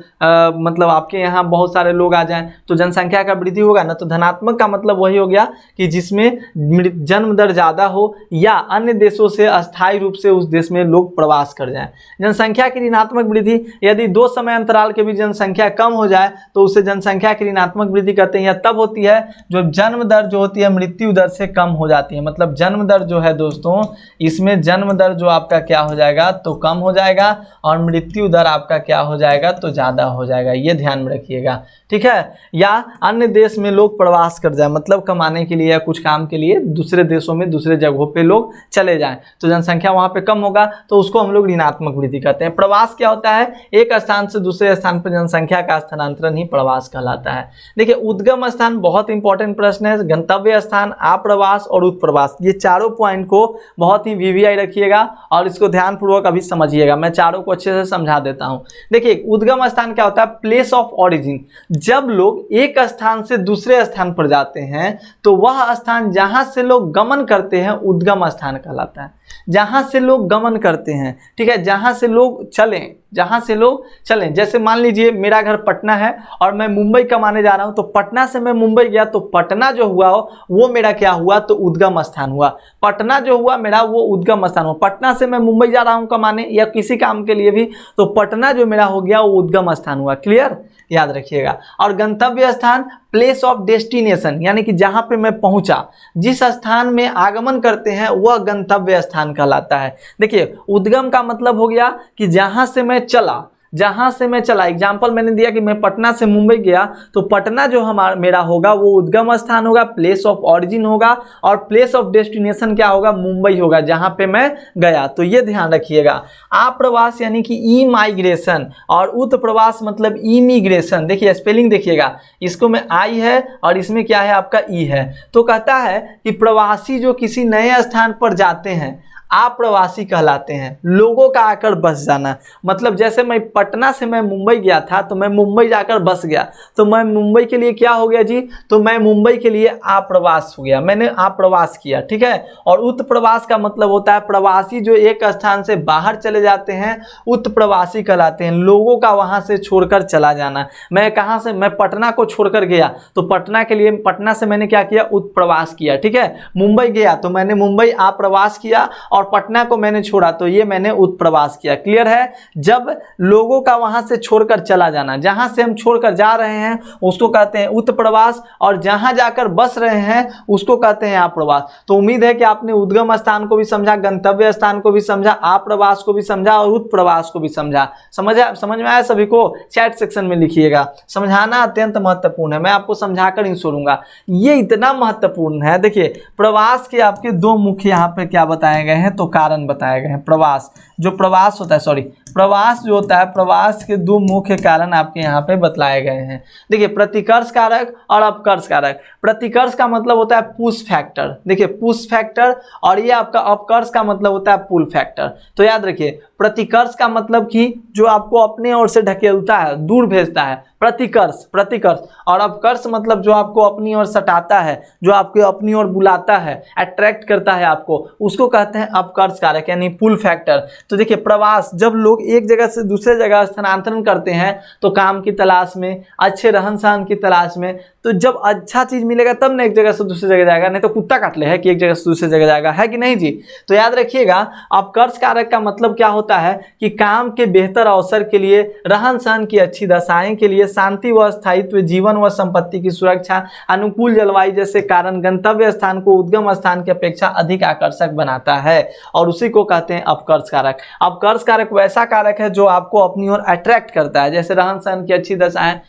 मतलब आपके यहाँ बहुत सारे लोग आ जाएं तो जनसंख्या का वृद्धि होगा ना, तो धनात्मक का मतलब वही हो गया कि जिसमें जन्म दर ज़्यादा हो या अन्य देशों से अस्थायी रूप से उस देश में लोग प्रवास कर जाएं। जनसंख्या की ऋणात्मक वृद्धि, यदि 2 समय अंतराल के बीच जनसंख्या कम हो जाए तो उसे जनसंख्या की ऋणात्मक वृद्धि कहते हैं। यह तब होती है जब जन्म दर जो होती है मृत्यु दर से कम हो जाती है। मतलब जन्म दर जो है दोस्तों, इसमें जन्म दर जो आपका क्या हो जाएगा, तो कम हो जाएगा, और मृत्यु दर आपका क्या हो जाएगा, तो ज़्यादा हो जाएगा। ये ध्यान में रखिएगा। ठीक है, या अन्य देश में लोग प्रवास कर जाए, मतलब कमाने के लिए या कुछ काम के लिए दूसरे देशों में दूसरे जगहों पे लोग चले जाएं, तो जनसंख्या वहाँ पे कम होगा, तो उसको हम लोग ऋणात्मक वृद्धि कहते हैं। प्रवास क्या होता है, एक स्थान से दूसरे स्थान पर जनसंख्या का स्थानांतरण ही प्रवास कहलाता है। देखिए, उद्गम स्थान बहुत इंपॉर्टेंट प्रश्न है, गंतव्य स्थान, आप्रवास और उत्प्रवास, ये चारों पॉइंट को बहुत ही VVI रखिएगा और इसको ध्यानपूर्वक अभी समझिएगा। मैं चारों को अच्छे से समझा देता हूँ। देखिए, उद्गम स्थान क्या होता है, प्लेस ऑफ ऑरिजिन। जब लोग एक स्थान से दूसरे स्थान पर जाते हैं तो वह स्थान जहां से लोग गमन करते हैं उद्गम स्थान कहलाता है। जहां से लोग गमन करते हैं, ठीक है, जहां से लोग चलें, जहां से लोग चलें। जैसे मान लीजिए मेरा घर पटना है और मैं मुंबई कमाने जा रहा हूं, तो पटना से मैं मुंबई गया तो पटना जो हुआ वो मेरा क्या हुआ, तो उद्गम स्थान हुआ। पटना जो हुआ मेरा वो उद्गम स्थान हुआ। पटना से मैं मुंबई जा रहा हूं कमाने या किसी काम के लिए भी, तो पटना जो मेरा हो गया वो उद्गम स्थान हुआ। क्लियर, याद रखिएगा। और गंतव्य स्थान, प्लेस ऑफ डेस्टिनेशन, यानी कि जहां पे मैं पहुंचा, जिस स्थान में आगमन करते हैं वह गंतव्य स्थान कहलाता है। देखिए, उद्गम का मतलब हो गया कि जहां से मैं चला, जहां से मैं चला। एग्जाम्पल मैंने दिया कि मैं पटना से मुंबई गया, तो पटना जो मेरा होगा वो उद्गम स्थान होगा, प्लेस ऑफ ऑरिजिन होगा, और प्लेस ऑफ डेस्टिनेशन क्या होगा, मुंबई होगा, जहां पे मैं गया। तो ये ध्यान रखिएगा। आप्रवास यानी कि ई माइग्रेशन, और उत्प्रवास मतलब इमिग्रेशन। देखिए स्पेलिंग देखिएगा, इसको में आई है और इसमें क्या है आपका ई है। तो कहता है कि प्रवासी जो किसी नए स्थान पर जाते हैं, आप्रवासी कहलाते हैं। लोगों का आकर बस जाना, मतलब जैसे मैं पटना से मैं मुंबई गया था तो मैं मुंबई जाकर बस गया, तो मैं मुंबई के लिए क्या हो गया जी, तो मैं मुंबई के लिए आप्रवास हो गया, मैंने आप्रवास किया, ठीक है। और उत्प्रवास का मतलब होता है प्रवासी जो एक स्थान से बाहर चले जाते हैं, उत्प्रवासी कहलाते हैं। लोगों का वहां से छोड़कर चला जाना। मैं कहां से, मैं पटना को छोड़कर गया तो पटना के लिए, पटना से मैंने क्या किया, उत्प्रवास किया, ठीक है। मुंबई गया तो मैंने मुंबई आप्रवास किया और पटना को मैंने छोड़ा तो ये मैंने उत्प्रवास किया। क्लियर है। जब लोगों का वहां से छोड़कर चला जाना, जहां से हम छोड़कर जा रहे हैं उसको कहते हैं उत्प्रवास, और जहां जाकर बस रहे हैं उसको कहते हैं आप्रवास। तो उम्मीद है कि आपने उद्गम स्थान को भी समझा, गंतव्य स्थान को भी समझा, आप्रवास को भी समझा और उत्प्रवास को भी समझा। समझ में आया सभी को? चैट सेक्शन में लिखिएगा। समझाना अत्यंत महत्वपूर्ण है, मैं आपको समझाकर ही छोड़ूंगा। ये इतना महत्वपूर्ण है। देखिए प्रवास के आपके दो मुख्य यहाँ पे क्या बताए गए हैं, तो कारण बताए गए हैं। प्रवास जो प्रवास होता है, सॉरी प्रवास जो होता है, प्रवास के दो मुख्य कारण आपके यहाँ पे बतलाए गए हैं। देखिए प्रतिकर्ष कारक और अपकर्ष कारक। प्रतिकर्ष का मतलब होता है पुश फैक्टर, देखिए पुश फैक्टर, और ये आपका अपकर्ष का मतलब होता है पुल फैक्टर। तो याद रखिए प्रतिकर्ष का मतलब कि जो आपको अपने ओर से ढकेलता है, दूर भेजता है, प्रतिकर्ष। और अपकर्ष मतलब जो आपको अपनी ओर सटाता है, जो आपको अपनी ओर बुलाता है, अट्रैक्ट करता है आपको, उसको कहते हैं अपकर्ष कारक यानी पुल फैक्टर। तो देखिए प्रवास, जब लोग एक जगह से दूसरे जगह स्थानांतरण करते हैं तो काम की तलाश में, अच्छे रहन सहन की तलाश में, तो जब अच्छा चीज मिलेगा तब ना एक जगह से दूसरी जगह जाएगा, नहीं तो कुत्ता काट ले है कि एक जगह से दूसरी जगह जाएगा, है कि नहीं जी। तो याद रखिएगा अपकर्ष कारक का मतलब क्या होता है कि काम के बेहतर अवसर के लिए, रहन सहन की अच्छी दशाएं के लिए, शांति व स्थायित्व, जीवन व संपत्ति की सुरक्षा, अनुकूल जलवायु जैसे कारण गंतव्य स्थान को उद्गम स्थान की अपेक्षा अधिक आकर्षक बनाता है, और उसी को कहते हैं अपकर्ष कारक। अपकर्ष कारक वैसा कारक है जो आपको अपनी ओर अट्रैक्ट करता है, जैसे रहन सहन की अच्छी दशाएं,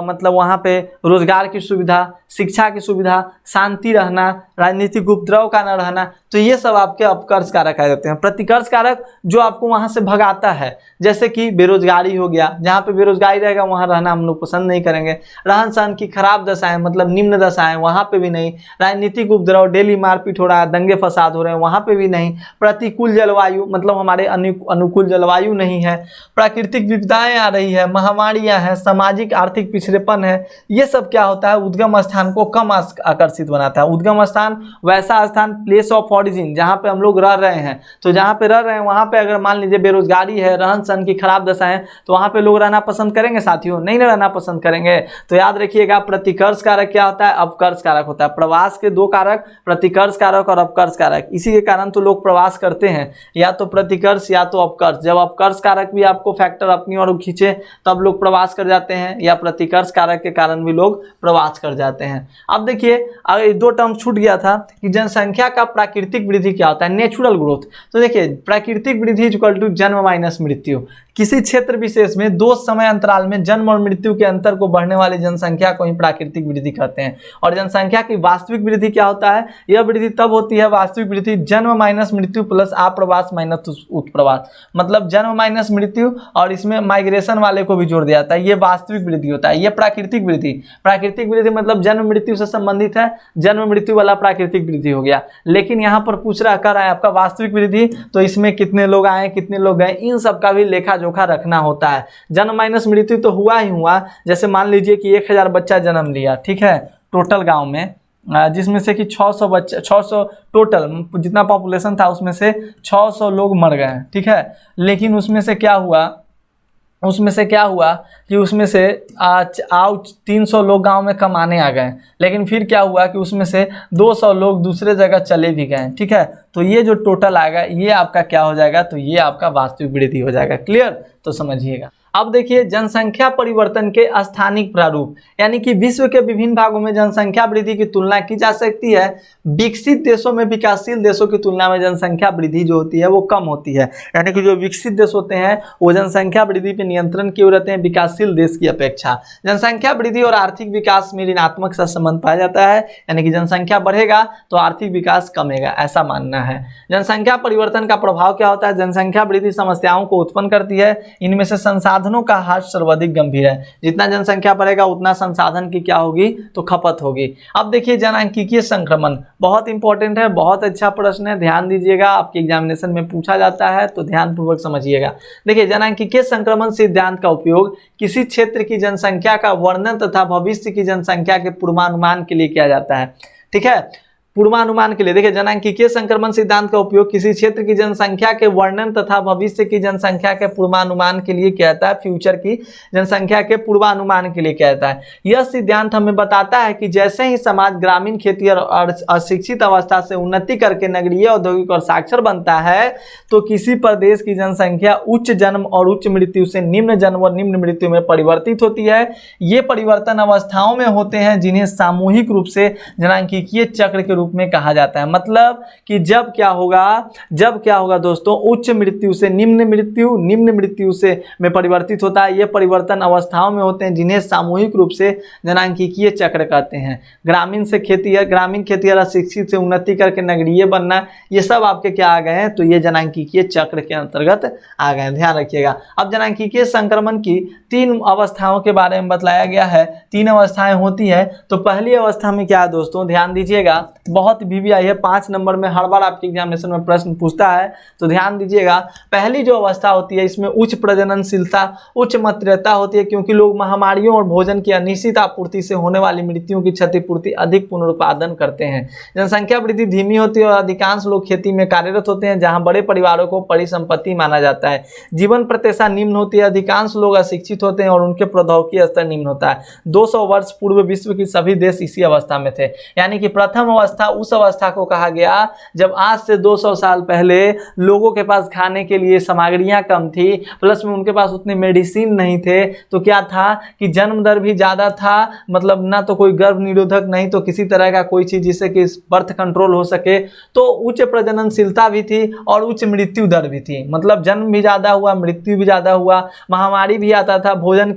मतलब वहाँ पे रोजगार की सुविधा, शिक्षा की सुविधा, शांति रहना, राजनीतिक उपद्रव का न रहना, तो ये सब आपके अपकर्ष कारक आ जाते हैं। प्रतिकर्ष कारक जो आपको वहाँ से भगाता है, जैसे कि बेरोजगारी हो गया, जहाँ पे बेरोजगारी रहेगा वहाँ रहना हम लोग पसंद नहीं करेंगे। रहन सहन की खराब दशाएं, मतलब निम्न दशाएं, वहाँ पे भी नहीं। राजनीतिक उपद्रव, डेली मारपीट हो रहा है, दंगे फसाद हो रहे हैं, वहाँ पे भी नहीं। प्रतिकूल जलवायु, मतलब हमारे अनुकूल जलवायु नहीं है। प्राकृतिक विपदाएं आ रही है, महामारियां हैं, सामाजिक आर्थिक पिछड़ेपन है, ये सब क्या होता है, उद्गम स्थान को कम आकर्षित बनाता है। उद्गम स्थान वैसा स्थान, प्लेस ऑफ ऑरिजिन, जहाँ पे हम लोग रह रहे हैं, तो जहाँ पे रह रहे हैं वहाँ पे अगर मान लीजिए बेरोजगारी है, रहन सहन की खराब दशा है, तो वहाँ पे लोग रहना पसंद करेंगे साथियों? नहीं रहना पसंद करेंगे। तो याद रखिएगा प्रतिकर्ष कारक क्या होता है, अपकर्ष कारक होता है। प्रवास के दो कारक, प्रतिकर्ष कारक और अपकर्ष कारक। इसी के कारण तो लोग प्रवास करते हैं, या तो प्रतिकर्ष या तो अपकर्ष। जब अपकर्ष कारक भी आपको फैक्टर अपनी ओर खींचे तब लोग प्रवास कर जाते हैं, या प्रतिकर्ष कारक के कारण भी लोग प्रवास कर जाते हैं। अब देखिए अगर दो टर्म छूट गया था कि जनसंख्या का प्राकृतिक वृद्धि क्या होता है, नेचुरल ग्रोथ। तो देखिए प्राकृतिक वृद्धि इक्वल टू जन्म माइनस मृत्यु। किसी क्षेत्र विशेष में दो समय अंतराल में जन्म और मृत्यु के अंतर को बढ़ने वाली जनसंख्या को ही प्राकृतिक वृद्धि कहते हैं। और जनसंख्या की वास्तविक वृद्धि क्या होता है, यह वृद्धि तब होती है, वास्तविक वृद्धि जन्म माइनस मृत्यु प्लस आप्रवास माइनस उत्प्रवास, मतलब जन्म माइनस मृत्यु और इसमें माइग्रेशन वाले को भी जोड़ दिया जाता है, ये वास्तविक वृद्धि होता है। ये प्राकृतिक वृद्धि, प्राकृतिक वृद्धि मतलब जन्म मृत्यु से संबंधित है, जन्म मृत्यु वाला प्राकृतिक वृद्धि हो गया। लेकिन यहाँ पर पूछ रहा कर रहा है आपका वास्तविक वृद्धि, तो इसमें कितने लोग आए, कितने लोग गए, इन सब का भी लेखा जोखा रखना होता है। जन्म माइनस मृत्यु तो हुआ ही हुआ, जैसे मान लीजिए कि 1000 बच्चा जन्म लिया, ठीक है, टोटल गांव में, जिसमें से कि 600 बच्चे, 600 टोटल जितना पॉपुलेशन था उसमें से 600 लोग मर गए, ठीक है। लेकिन उसमें से क्या हुआ कि उसमें से 300 लोग गांव में कमाने आ गए, लेकिन फिर क्या हुआ कि उसमें से 200 लोग दूसरे जगह चले भी गए, ठीक है। तो ये जो टोटल आएगा ये आपका क्या हो जाएगा, तो ये आपका वास्तविक वृद्धि हो जाएगा। क्लियर? तो समझिएगा। अब देखिए जनसंख्या परिवर्तन के स्थानिक प्रारूप, यानी कि विश्व के विभिन्न भागों में जनसंख्या वृद्धि की तुलना की जा सकती है। विकसित देशों में विकासशील देशों की तुलना में जनसंख्या वृद्धि जो होती है वो कम होती है, यानी कि जो विकसित देश होते हैं वो जनसंख्या वृद्धि पे नियंत्रण किए रहते हैं विकासशील देश की अपेक्षा। जनसंख्या वृद्धि और आर्थिक विकास में ऋणात्मक संबंध पाया जाता है, यानी कि जनसंख्या बढ़ेगा तो आर्थिक विकास कमेगा, ऐसा मानना है। जनसंख्या परिवर्तन का प्रभाव क्या होता है, जनसंख्या वृद्धि समस्याओं को उत्पन्न करती है। इनमें से संसाधन संसाधनों का हाथ सर्वाधिक गंभीर है। जितना जनसंख्या बढ़ेगा उतना संसाधन की क्या होगी, तो खपत होगी। अब देखिए जनांकीय संक्रमण बहुत इंपॉर्टेंट है, बहुत अच्छा प्रश्न है, ध्यान दीजिएगा, आपके एग्जामिनेशन में पूछा जाता है तो ध्यानपूर्वक समझिएगा। देखिए जनांकीय संक्रमण सिद्धांत का उपयोग किसी क्षेत्र की जनसंख्या का वर्णन तथा भविष्य की जनसंख्या के पूर्वानुमान के लिए किया जाता है। ठीक है, पूर्वानुमान के लिए। देखिए जनांकीय संक्रमण सिद्धांत का उपयोग किसी क्षेत्र की जनसंख्या के वर्णन तथा भविष्य की जनसंख्या के पूर्वानुमान के लिए किया जाता है, फ्यूचर की जनसंख्या के पूर्वानुमान के लिए किया जाता है। यह सिद्धांत हमें बताता है कि जैसे ही समाज ग्रामीण, खेती और अशिक्षित अवस्था से उन्नति करके नगरीय, औद्योगिक और साक्षर बनता है तो किसी प्रदेश की जनसंख्या उच्च जन्म और उच्च मृत्यु से निम्न जन्म और निम्न मृत्यु में परिवर्तित होती है। ये परिवर्तन अवस्थाओं में होते हैं जिन्हें सामूहिक रूप से जनांकीय चक्र के रूप में कहा जाता है। मतलब कि जब क्या होगा दोस्तों, उच्च मृत्यु से निम्न मृत्यु, निम्न मृत्यु से में परिवर्तित होता है। ये परिवर्तन अवस्थाओं में होते हैं जिन्हें सामूहिक रूप से जनांकीय चक्र कहते हैं। ग्रामीण से खेती है, ग्रामीण खेती और अशिक्षित से उन्नति करके नगरीय बनना, ये सब आपके क्या आ गए हैं, तो ये जनांकीय चक्र के अंतर्गत आ गए, ध्यान रखिएगा। अब जनांकीय संक्रमण की 3 अवस्थाओं के बारे में बतलाया गया है। 3 अवस्थाएं होती है। तो पहली अवस्था में क्या है दोस्तों, ध्यान दीजिएगा, बहुत VVI है, 5 नंबर में हर बार आपके एग्जामिनेशन में प्रश्न पूछता है, तो ध्यान दीजिएगा। पहली जो अवस्था होती है इसमें उच्च प्रजननशीलता, उच्च मातृता होती है, क्योंकि लोग महामारियों और भोजन की अनिश्चित आपूर्ति से होने वाली मृत्युओं की क्षतिपूर्ति अधिक पुनरुत्पादन करते हैं। जनसंख्या वृद्धि धीमी होती है और अधिकांश लोग खेती में कार्यरत होते हैं, जहां बड़े परिवारों को परिसंपत्ति माना जाता है। जीवन प्रत्याशा निम्न होती है, अधिकांश लोग अशिक्षित होते हैं और उनके प्रौद्योगिकी स्तर निम्न होता है। 200 वर्ष पूर्व विश्व के सभी देश इसी अवस्था में थे। यानी कि प्रथम अवस्था उस अवस्था को कहा गया जब आज से 200 साल पहले लोगों के पास खाने के लिए सामग्रियां कम थी, प्लस में उनके पास उतने मेडिसिन नहीं थे, तो क्या था कि जन्म दर भी ज़्यादा था, मतलब ना तो कोई गर्भ निरोधक, नहीं तो किसी तरह का कोई चीज़ जिससे कि बर्थ कंट्रोल हो सके, तो उच्च प्रजननशीलता भी थी और उच्च मृत्यु दर भी थी। मतलब जन्म भी ज़्यादा हुआ, मृत्यु भी ज़्यादा हुआ, महामारी भी आता था, भोजन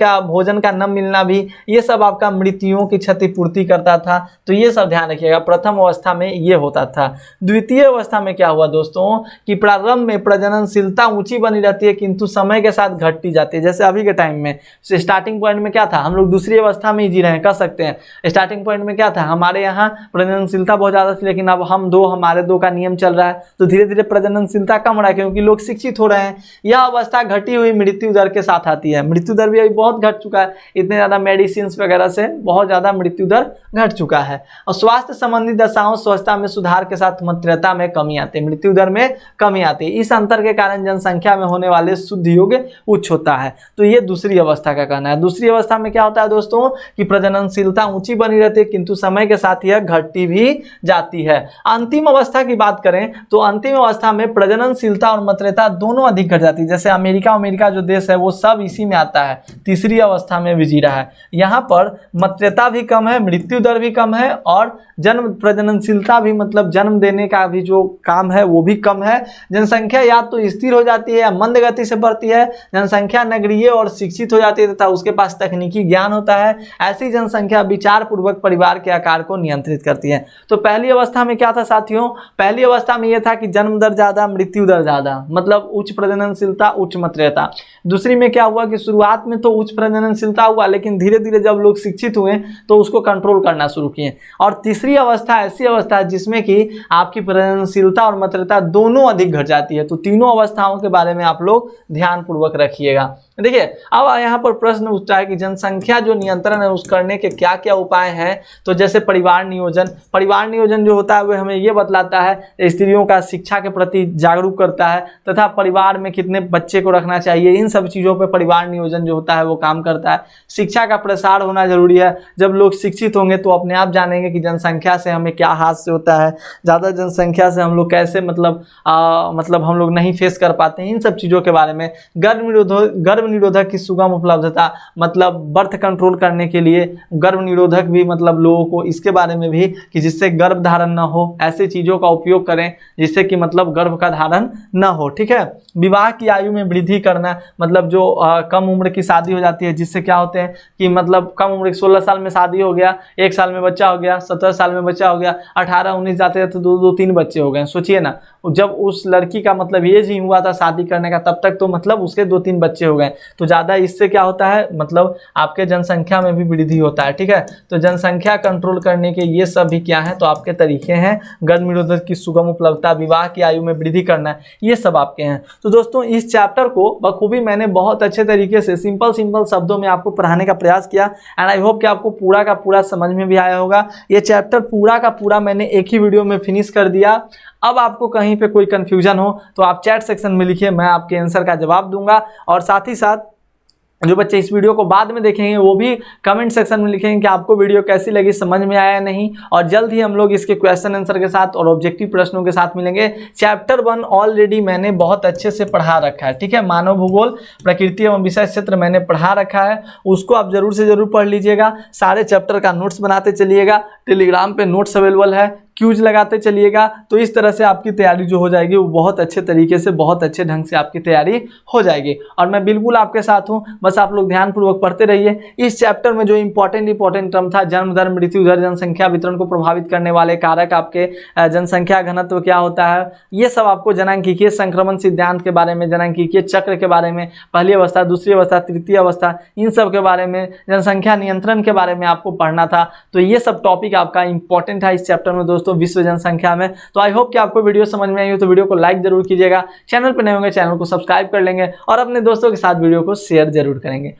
का न मिलना भी, ये सब आपका मृत्युओं की क्षतिपूर्ति करता था। तो ये सब ध्यान रखिएगा, प्रथम अवस्था में ये होता था। द्वितीय अवस्था में क्या हुआ दोस्तों कि प्रारंभ में प्रजननशीलता ऊंची बनी रहती है किंतु समय के साथ घटती जाती है। जैसे अभी के टाइम में स्टार्टिंग पॉइंट में क्या था, हम लोग दूसरी अवस्था में ही जी रहे हैं, कह सकते हैं। स्टार्टिंग पॉइंट में क्या था, हमारे यहाँ प्रजननशीलता बहुत ज़्यादा थी, लेकिन अब हमारे दो का नियम चल रहा है, तो धीरे धीरे प्रजननशीलता कम हो रहा है क्योंकि लोग शिक्षित हो रहे हैं। यह अवस्था घटी हुई मृत्यु दर के साथ आती है। मृत्यु दर भी अभी बहुत घट चुका है, इतने ज़्यादा मेडिसिन वगैरह से बहुत ज़्यादा मृत्यु दर घट चुका है। और स्वास्थ्य संबंधी दशाओं, स्वस्थता में सुधार के साथ मातृता में कमी आती है, मृत्यु दर में कमी आती है। इस अंतर के कारण जनसंख्या में होने वाले शुद्ध योग उच्च होता है। तो ये दूसरी अवस्था का कहना है। दूसरी अवस्था में क्या होता है दोस्तों कि प्रजननशीलता ऊंची बनी रहती है किंतु समय के साथ यह घटती भी जाती है। अंतिम अवस्था की बात करें तो अंतिम अवस्था में प्रजननशीलता और मातृता दोनों अधिक घट जाती है। जैसे अमेरिका जो देश है वो सब इसी में आता है, तीसरी अवस्था में भी जी रहा है। यहाँ पर मातृता भी कम है, मृत्यु दर भी कम है और जन्म प्रजननशीलता भी, मतलब जन्म देने का भी जो काम है वो भी कम है। जनसंख्या या तो स्थिर हो जाती है या मंद गति से बढ़ती है। जनसंख्या नगरीय और शिक्षित हो जाती है तथा उसके पास तकनीकी ज्ञान होता है। ऐसी जनसंख्या विचार पूर्वक परिवार के आकार को नियंत्रित करती है। तो पहली अवस्था में क्या था साथियों, पहली अवस्था में यह था कि जन्म दर ज्यादा, मृत्यु दर ज्यादा, मतलब उच्च प्रजननशीलता, उच्च मातृता। दूसरी में क्या हुआ कि शुरुआत में तो उच्च प्रजननशीलता हुआ, लेकिन धीरे धीरे जब लोग शिक्षित हुए तो उसको कंट्रोल करना शुरू किए। और तीसरी अवस्था ऐसी अवस्था है जिसमें कि आपकी प्रजननशीलता और मातृता दोनों अधिक घट जाती है। तो तीनों अवस्थाओं के बारे में आप लोग ध्यान पूर्वक रखिएगा। देखिए अब यहाँ पर प्रश्न उठता है कि जनसंख्या जो नियंत्रण है उस करने के क्या क्या उपाय हैं। तो जैसे परिवार नियोजन जो होता है वह हमें ये बतलाता है, स्त्रियों का शिक्षा के प्रति जागरूक करता है तथा परिवार में कितने बच्चे को रखना चाहिए, इन सब चीज़ों पर परिवार नियोजन जो होता है वो काम करता है। शिक्षा का प्रसार होना जरूरी है। जब लोग शिक्षित होंगे तो अपने आप जानेंगे कि जनसंख्या से हमें क्या हादसे होता है, ज़्यादा जनसंख्या से हम लोग कैसे मतलब हम लोग नहीं फेस कर पाते हैं, इन सब चीज़ों के बारे में। गर्भ निरोधक की सुगम उपलब्धता, मतलब बर्थ कंट्रोल करने के लिए गर्भ निरोधक भी, मतलब लोगों को इसके बारे में भी कि जिससे गर्भ धारण न हो, ऐसे चीज़ों का उपयोग करें जिससे कि मतलब गर्भ का धारण न हो। ठीक है, विवाह की आयु में वृद्धि करना, मतलब जो कम उम्र की शादी हो जाती है जिससे क्या होते हैं कि मतलब कम उम्र 16 साल में शादी हो गया, 1 साल में बच्चा हो गया, 17 साल में बच्चा हो गया, 18-19 जाते जाते 2-3 बच्चे हो गए। सोचिए ना, जब उस लड़की का मतलब एज ही हुआ था शादी करने का तब तक तो मतलब उसके 2-3 बच्चे हो गए। तो ज़्यादा इससे क्या होता है, मतलब आपके जनसंख्या में भी वृद्धि होता है। ठीक है, तो जनसंख्या कंट्रोल करने के ये सब भी क्या है, तो आपके तरीके हैं। गर्भ निरोधक की सुगम उपलब्धता, विवाह की आयु में वृद्धि करना, ये सब आपके हैं। तो दोस्तों इस चैप्टर को बखूबी मैंने बहुत अच्छे तरीके से सिंपल शब्दों में आपको पढ़ाने का प्रयास किया एंड आई होप कि आपको पूरा का पूरा समझ में भी आया होगा। ये चैप्टर पूरा का पूरा मैंने एक ही वीडियो में फिनिश कर दिया। अब आपको कहीं पे कोई कंफ्यूजन हो तो आप चैट सेक्शन में लिखिए, मैं आपके आंसर का जवाब दूंगा। और साथ ही साथ जो बच्चे इस वीडियो को बाद में देखेंगे वो भी कमेंट सेक्शन में लिखेंगे कि आपको वीडियो कैसी लगी, समझ में आया या नहीं। और जल्द ही हम लोग इसके क्वेश्चन आंसर के साथ और ऑब्जेक्टिव प्रश्नों के साथ मिलेंगे। चैप्टर 1 ऑलरेडी मैंने बहुत अच्छे से पढ़ा रखा है। ठीक है, मानव भूगोल, प्रकृति एवं विषय क्षेत्र मैंने पढ़ा रखा है, उसको आप जरूर से जरूर पढ़ लीजिएगा। सारे चैप्टर का नोट्स बनाते चलिएगा, टेलीग्राम पे नोट्स अवेलेबल है, क्यूज लगाते चलिएगा। तो इस तरह से आपकी तैयारी जो हो जाएगी वो बहुत अच्छे तरीके से, बहुत अच्छे ढंग से आपकी तैयारी हो जाएगी। और मैं बिल्कुल आपके साथ हूँ, बस आप लोग ध्यानपूर्वक पढ़ते रहिए। इस चैप्टर में जो इंपॉर्टेंट टर्म था, जन्म दर, मृत्यु दर, जनसंख्या वितरण को प्रभावित करने वाले कारक, आपके जनसंख्या घनत्व क्या होता है, ये सब आपको जनांकीय संक्रमण सिद्धांत के बारे में, जनांकीय चक्र के बारे में, पहली अवस्था, दूसरी अवस्था, तृतीय अवस्था, इन सब के बारे में, जनसंख्या नियंत्रण के बारे में आपको पढ़ना था। तो ये सब टॉपिक आपका इंपॉर्टेंट है इस चैप्टर में दोस्तों, विश्व जनसंख्या में। तो आई होप कि आपको वीडियो समझ में आई हो, तो वीडियो को लाइक जरूर कीजिएगा। चैनल पर नए होंगे चैनल को सब्सक्राइब कर लेंगे और अपने दोस्तों के साथ वीडियो को शेयर जरूर करेंगे।